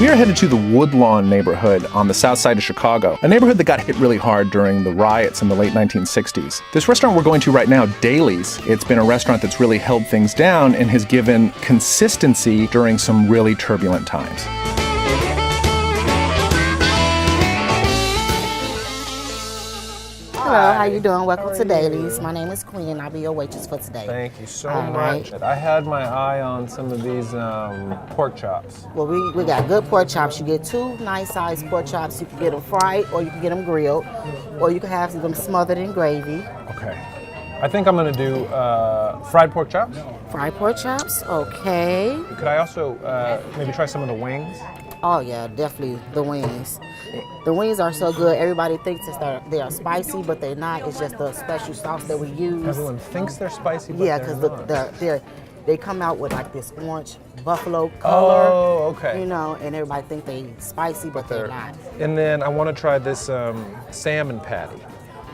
We are headed to the Woodlawn neighborhood on the south side of Chicago, a neighborhood that got hit really hard during the riots in the late 1960s. This restaurant we're going to right now, Daley's, it's been a restaurant that's really held things down and has given consistency during some really turbulent times. Hello, how you doing? Welcome to Daley's. My name is Queen. I'll be your waitress for today. Thank you so much. Right. I had my eye on some of these pork chops. Well, we got good pork chops. You get two nice sized pork chops. You can get them fried or you can get them grilled or you can have them smothered in gravy. Okay. I think I'm going to do fried pork chops. Fried pork chops? Okay. Could I also maybe try some of the wings? Oh yeah, definitely the wings. The wings are so good. Everybody thinks they are spicy, but they're not. It's just the special sauce that we use. Everyone thinks they're spicy, but yeah, because they come out with like this orange buffalo color. Oh, okay. You know, and everybody thinks they spicy, but they're not. And then I want to try this salmon patty.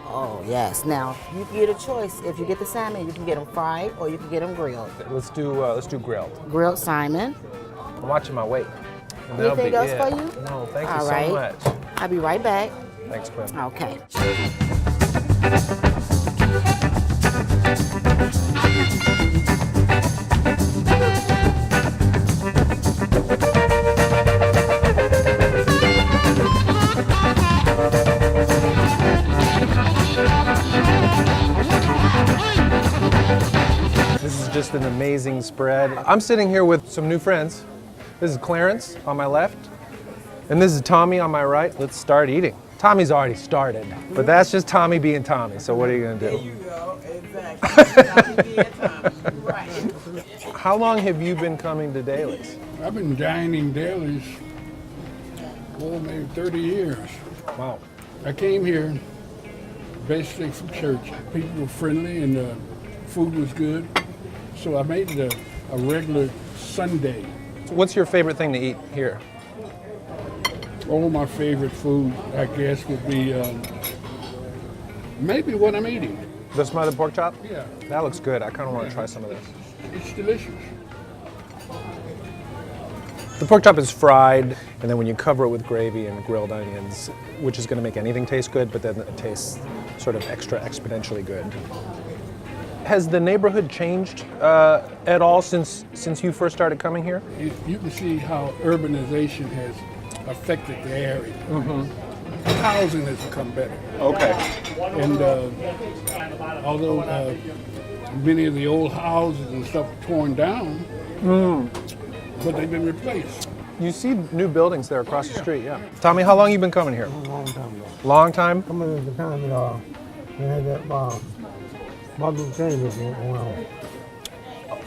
Oh yes. Now you get a choice. If you get the salmon, you can get them fried or you can get them grilled. Let's do grilled. Grilled salmon. I'm watching my weight. Anything else for you? No, thank you so much. I'll be right back. Thanks, Quinn. Okay. This is just an amazing spread. I'm sitting here with some new friends. This is Clarence on my left, and this is Tommy on my right. Let's start eating. Tommy's already started, but that's just Tommy being Tommy, so what are you gonna do? There you go, exactly. Tommy being Tommy, right. How long have you been coming to Daley's? I've been dining Daley's for maybe 30 years. Wow. I came here basically from church. People were friendly and the food was good, so I made it a regular Sunday. What's your favorite thing to eat here? All my favorite food, I guess, would be maybe what I'm eating. The smothered pork chop? Yeah. That looks good. I kind of want to try some of this. It's delicious. The pork chop is fried, and then when you cover it with gravy and grilled onions, which is going to make anything taste good, but then it tastes sort of extra exponentially good. Has the neighborhood changed at all since you first started coming here? You can see how urbanization has affected the area. Mm-hmm. Housing has become better. Okay. And although many of the old houses and stuff are torn down, but they've been replaced. You see new buildings there across the street, yeah. Tommy, how long you been coming here? A long time ago. Long time? Coming at the time we had that Martin Luther King was around.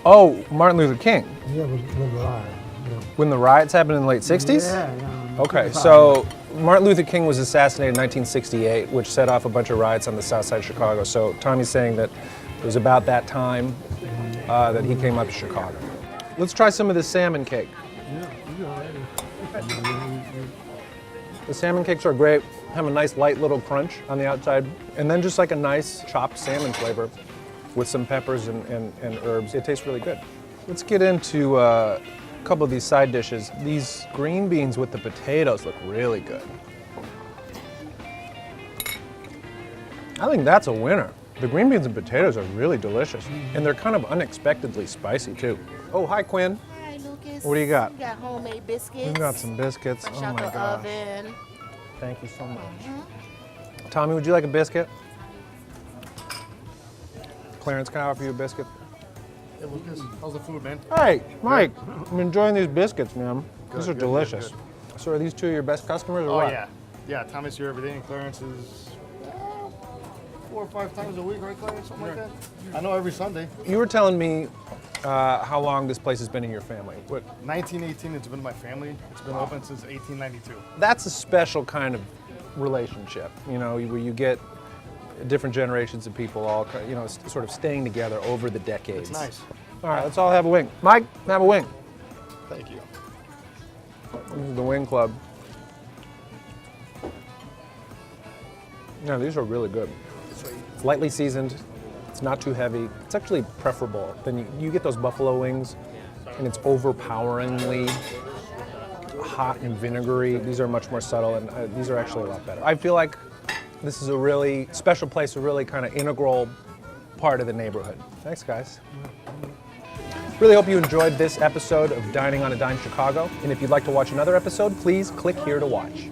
Oh, Martin Luther King. Yeah, was alive. Yeah. When the riots happened in the late 60s? Yeah. Okay, so Martin Luther King was assassinated in 1968, which set off a bunch of riots on the south side of Chicago. So Tommy's saying that it was about that time that he came up to Chicago. Let's try some of this salmon cake. Yeah, you're ready. The salmon cakes are great, have a nice light little crunch on the outside, and then just like a nice chopped salmon flavor with some peppers and herbs. It tastes really good. Let's get into a couple of these side dishes. These green beans with the potatoes look really good. I think that's a winner. The green beans and potatoes are really delicious, and they're kind of unexpectedly spicy too. Oh, hi Quinn. Hi Lucas. What do you got? We got homemade biscuits. We've got some biscuits. Fresh Oh out my the gosh. oven. Thank you so much. Tommy, would you like a biscuit? Clarence, can I offer you a biscuit? Hey Lucas, how's the food, man? Hey, Mike, I'm enjoying these biscuits, man. These are good, delicious. good, So are these two your best customers or Oh what? yeah. Yeah, Tommy's here every day and Clarence is 4 or 5 times a week, right Clarence? Something like that? I know every Sunday. You were telling me how long this place has been in your family. What? 1918, it's been my family. It's been open since 1892. That's a special kind of relationship, you know, where you get different generations of people all, you know, sort of staying together over the decades. It's nice. All right, let's all have a wing. Mike, have a wing. Thank you. This is the Wing Club. Yeah, these are really good. It's lightly seasoned. It's not too heavy. It's actually preferable. Then you get those buffalo wings, and it's overpoweringly hot and vinegary. These are much more subtle, and these are actually a lot better. I feel like this is a really special place, a really kind of integral part of the neighborhood. Thanks, guys. Really hope you enjoyed this episode of Dining on a Dime Chicago. And if you'd like to watch another episode, please click here to watch.